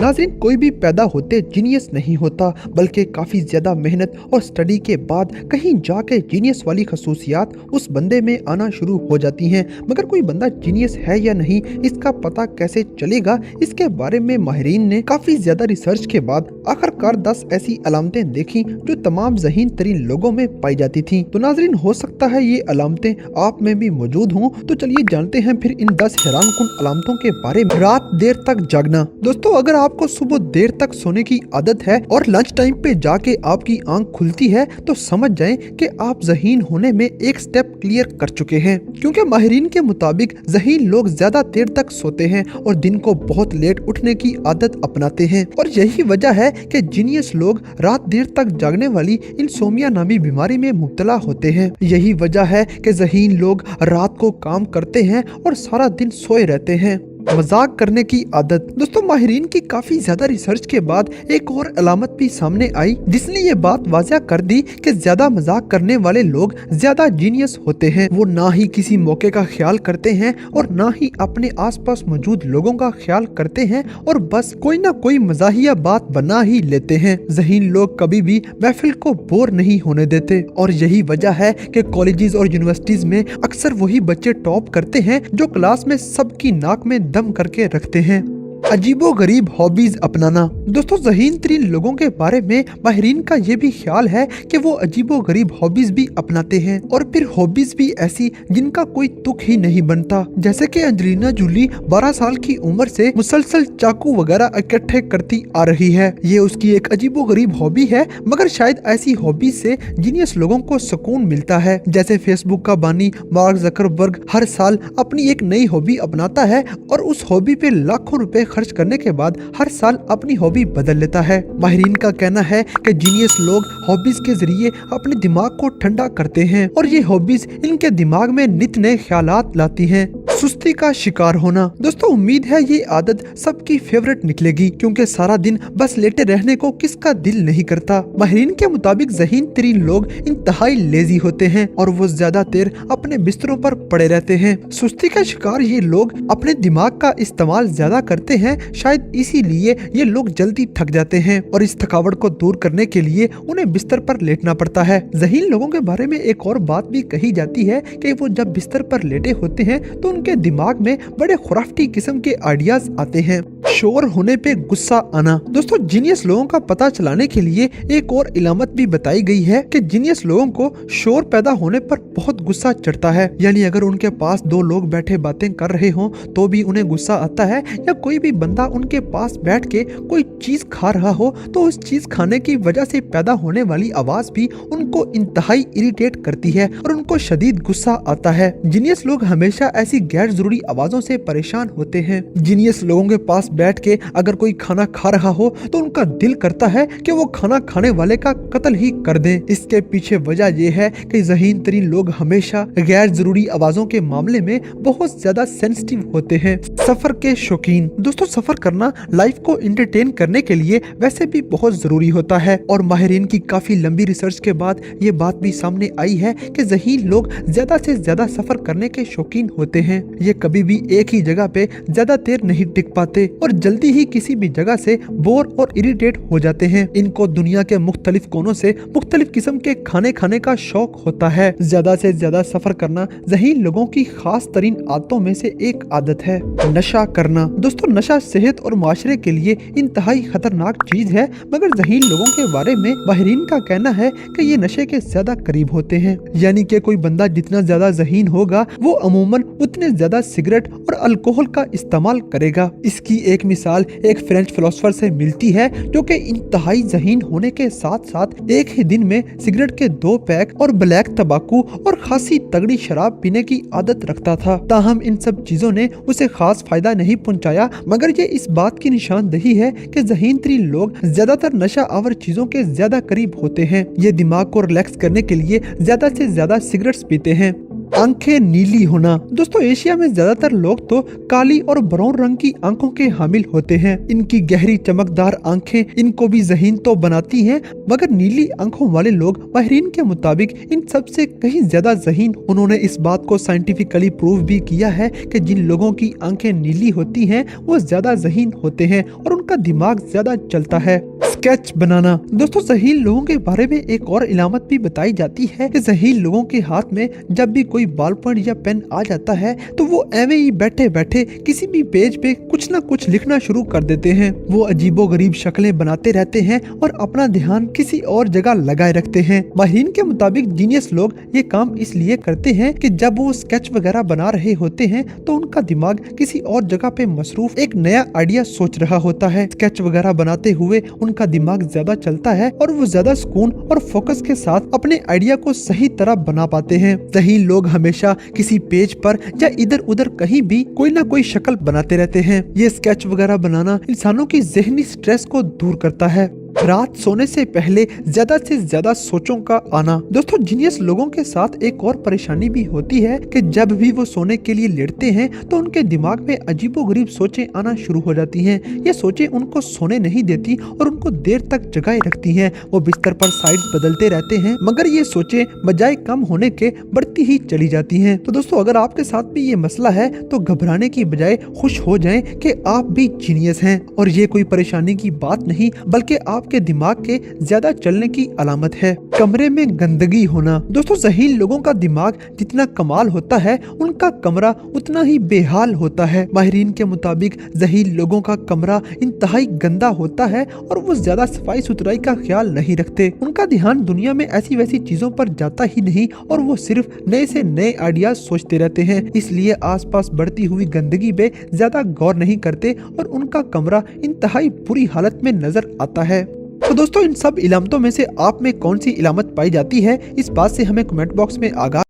नाज़रीन, कोई भी पैदा होते जीनियस नहीं होता, बल्कि काफ़ी ज़्यादा मेहनत और स्टडी के बाद कहीं जाके जीनियस वाली खसूसियात उस बंदे में आना शुरू हो जाती हैं। मगर कोई बंदा जीनियस है या नहीं, इसका पता कैसे चलेगा? इसके बारे में माहिरीन ने काफ़ी ज़्यादा रिसर्च के बाद आखिरकार 10 ऐसी अलामतें देखी जो तमाम ज़हीन तरीन लोगों में पाई जाती थी। तो नाज़रीन, हो सकता है ये अलामतें आप में भी मौजूद हों। तो चलिए जानते हैं फिर इन 10 हैरानकुन अलामतों के बारे में। रात देर तक जागना। दोस्तों, अगर आपको सुबह देर तक सोने की आदत है और लंच टाइम पे जाके आपकी आंख खुलती है, तो समझ जाएं कि आप ज़हीन होने में एक स्टेप क्लियर कर चुके हैं। क्योंकि माहिरीन के मुताबिक ज़हीन लोग ज्यादा देर तक सोते हैं और दिन को बहुत लेट उठने की आदत अपनाते हैं। और यही वजह है कि जीनियस लोग रात देर तक जागने वाली इंसोमिया नामी बीमारी में मुब्तला होते हैं। यही वजह है कि ज़हीन लोग रात को काम करते हैं और सारा दिन सोए रहते हैं। मजाक करने की आदत। दोस्तों, माहिरीन की काफी ज्यादा रिसर्च के बाद एक और अलामत भी सामने आई जिसने ये बात वाज़ह कर दी कि ज्यादा मजाक करने वाले लोग ज्यादा जीनियस होते हैं। वो ना ही किसी मौके का ख्याल करते हैं और ना ही अपने आसपास मौजूद लोगों का ख्याल करते हैं और बस कोई ना कोई मजाहिया बात बना ही लेते हैं। ज़हीन लोग कभी भी महफिल को बोर नहीं होने देते और यही वजह है कि कॉलेजेस और यूनिवर्सिटीज में अक्सर वही बच्चे टॉप करते हैं जो क्लास में सबकी नाक में दम करके रखते हैं। अजीबो गरीब हॉबीज अपनाना। दोस्तों, ज़हीन तरीन लोगों के बारे में माहिरीन का ये भी ख्याल है कि वो अजीबो गरीब हॉबीज भी अपनाते हैं और फिर हॉबीज भी ऐसी जिनका कोई तुक ही नहीं बनता। जैसे कि एंजेलिना जूली 12 साल की उम्र से मुसलसल चाकू वगैरह इकट्ठे करती आ रही है। ये उसकी एक अजीबो गरीब हॉबी है, मगर शायद ऐसी हॉबीज से जीनियस लोगों को सुकून मिलता है। जैसे फेसबुक का बानी मार्क ज़करबर्ग हर साल अपनी एक नई हॉबी अपनाता है और उस हॉबी पे लाखों रुपए खर्च करने के बाद हर साल अपनी हॉबी बदल लेता है। माहिरीन का कहना है कि जीनियस लोग हॉबीज के जरिए अपने दिमाग को ठंडा करते हैं और ये हॉबीज इनके दिमाग में नित नए ख्यालात लाती हैं। सुस्ती का शिकार होना। दोस्तों, उम्मीद है ये आदत सबकी फेवरेट निकलेगी, क्योंकि सारा दिन बस लेटे रहने को किसका दिल नहीं करता। माहिरीन के मुताबिक ज़हीन तरीन लोग इंतहाई लेजी होते हैं और वो ज्यादा देर अपने बिस्तरों पर पड़े रहते हैं। सुस्ती का शिकार ये लोग अपने दिमाग का इस्तेमाल ज्यादा करते हैं। शायद इसीलिए ये लोग जल्दी थक जाते हैं और इस थकावट को दूर करने के लिए उन्हें बिस्तर पर लेटना पड़ता है। ज़हीन लोगों के बारे में एक और बात भी कही जाती है कि वो जब बिस्तर पर लेटे होते हैं तो उनके दिमाग में बड़े खुराफती किस्म के आइडियाज आते हैं। शोर होने पे गुस्सा आना। दोस्तों, जीनियस लोगों का पता चलाने के लिए एक और इलामत भी बताई गई है कि जीनियस लोगों को शोर पैदा होने पर बहुत गुस्सा चढ़ता है। यानी अगर उनके पास दो लोग बैठे बातें कर रहे हों तो भी उन्हें गुस्सा आता है, या कोई भी बंदा उनके पास बैठ के कोई चीज खा रहा हो तो उस चीज खाने की वजह से पैदा होने वाली आवाज भी उनको इंतहाई इरिटेट करती है और उनको शदीद गुस्सा आता है। जीनियस लोग हमेशा ऐसी गैर जरूरी आवाजों से परेशान होते हैं। जीनियस लोगों के पास बैठ के अगर कोई खाना खा रहा हो तो उनका दिल करता है कि वो खाना खाने वाले का कत्ल ही कर दें। इसके पीछे वजह यह है कि ज़हीन तरीन लोग हमेशा गैर जरूरी आवाजों के मामले में बहुत ज्यादा सेंसिटिव होते हैं। सफर के शौकीन। दोस्तों, सफर करना लाइफ को एंटरटेन करने के लिए वैसे भी बहुत जरूरी होता है और माहिरीन की काफी लंबी रिसर्च के बाद ये बात भी सामने आई है कि ज़हीन लोग ज्यादा से ज्यादा सफर करने के शौकीन होते हैं। ये कभी भी एक ही जगह पे ज्यादा देर नहीं टिक पाते और जल्दी ही किसी भी जगह से बोर और इरिटेट हो जाते हैं। इनको दुनिया के मुख्तलिफ कोनों से मुख्तलिफ किस्म के खाने खाने का शौक होता है। ज्यादा से ज्यादा सफर करना ज़हीन लोगों की खास तरीन आदतों में से एक आदत है। नशा करना। दोस्तों, नशा सेहत और माशरे के लिए इंतहाई खतरनाक चीज है, मगर ज़हीन लोगों के बारे में माहिरीन का कहना है कि ये नशे के ज्यादा करीब होते हैं। यानी कि कोई बंदा जितना ज्यादा ज़हीन होगा वो अमूमन उतने ज्यादा सिगरेट और अल्कोहल का इस्तेमाल करेगा। इसकी एक मिसाल एक फ्रेंच फिलोसोफर से मिलती है जो कि इंतहाई ज़हीन होने के साथ साथ एक ही दिन में सिगरेट के 2 पैक और ब्लैक तंबाकू और खासी तगड़ी शराब पीने की आदत रखता था। ताहम इन सब चीजों ने उसे खास फायदा नहीं पहुंचाया, मगर ये इस बात की निशानदेही है कि ज़हीन तरीन लोग ज्यादातर नशा आवर चीजों के ज्यादा करीब होते हैं। ये दिमाग को रिलैक्स करने के लिए ज्यादा से ज्यादा सिगरेट्स पीते हैं। आंखें नीली होना। दोस्तों एशिया में ज्यादातर लोग तो काली और ब्राउन रंग की आंखों के हामिल होते हैं। इनकी गहरी चमकदार आंखें इनको भी ज़हीन तो बनाती हैं, मगर नीली आंखों वाले लोग माहिरीन के मुताबिक इन सबसे कहीं ज्यादा ज़हीन। उन्होंने इस बात को साइंटिफिकली प्रूव भी किया है कि जिन लोगों की आंखें नीली होती हैं वो ज्यादा ज़हीन होते हैं और उनका दिमाग ज्यादा चलता है। स्केच बनाना। दोस्तों ज़हीन लोगों के बारे में एक और इलामत भी बताई जाती है कि ज़हीन लोगों के हाथ में जब भी कोई बॉल पॉइंट या पेन आ जाता है तो वो एवं ही बैठे बैठे किसी भी पेज पे कुछ ना कुछ लिखना शुरू कर देते हैं। वो अजीबो गरीब शक्लें बनाते रहते हैं और अपना ध्यान किसी और जगह लगाए रखते हैं। माहिरीन के मुताबिक जीनियस लोग ये काम इसलिए करते हैं कि जब वो स्केच वगैरह बना रहे होते हैं तो उनका दिमाग किसी और जगह पे मसरूफ एक नया आइडिया सोच रहा होता है। स्केच वगैरह बनाते हुए उनका दिमाग ज्यादा चलता है और वो ज्यादा सुकून और फोकस के साथ अपने आइडिया को सही तरह बना पाते हैं। ज़हीन लोग हमेशा किसी पेज पर या इधर उधर कहीं भी कोई ना कोई शक्ल बनाते रहते हैं। ये स्केच वगैरह बनाना इंसानों की ज़हनी स्ट्रेस को दूर करता है। रात सोने से पहले ज्यादा से ज्यादा सोचों का आना। दोस्तों जीनियस लोगों के साथ एक और परेशानी भी होती है कि जब भी वो सोने के लिए लेटते हैं तो उनके दिमाग में अजीबोगरीब सोचें आना शुरू हो जाती हैं। ये सोचें उनको सोने नहीं देती और उनको देर तक जगाए रखती हैं। वो बिस्तर पर साइड्स बदलते रहते हैं, मगर ये सोचें बजाय कम होने के बढ़ती ही चली जाती हैं। तो दोस्तों अगर आपके साथ भी ये मसला है तो घबराने की बजाय खुश हो जाएं कि आप भी जीनियस हैं और ये कोई परेशानी की बात नहीं बल्कि आपके दिमाग के ज्यादा चलने की अलामत है। कमरे में गंदगी होना। दोस्तों ज़हीन लोगों का दिमाग जितना कमाल होता है उनका कमरा उतना ही बेहाल होता है। माहिरीन के मुताबिक ज़हीन लोगों का कमरा इंतहाई गंदा होता है और वो ज्यादा सफाई सुथराई का ख्याल नहीं रखते। उनका ध्यान दुनिया में ऐसी वैसी चीजों पर जाता ही नहीं और वो सिर्फ नए से नए आइडियाज सोचते रहते हैं। इसलिए आसपास बढ़ती हुई गंदगी पे ज्यादा गौर नहीं करते और उनका कमरा इंतहाई बुरी हालत में नजर आता है। तो दोस्तों इन सब इलामतों में से आप में कौन सी इलामत पाई जाती है, इस बात से हमें कमेंट बॉक्स में आगाह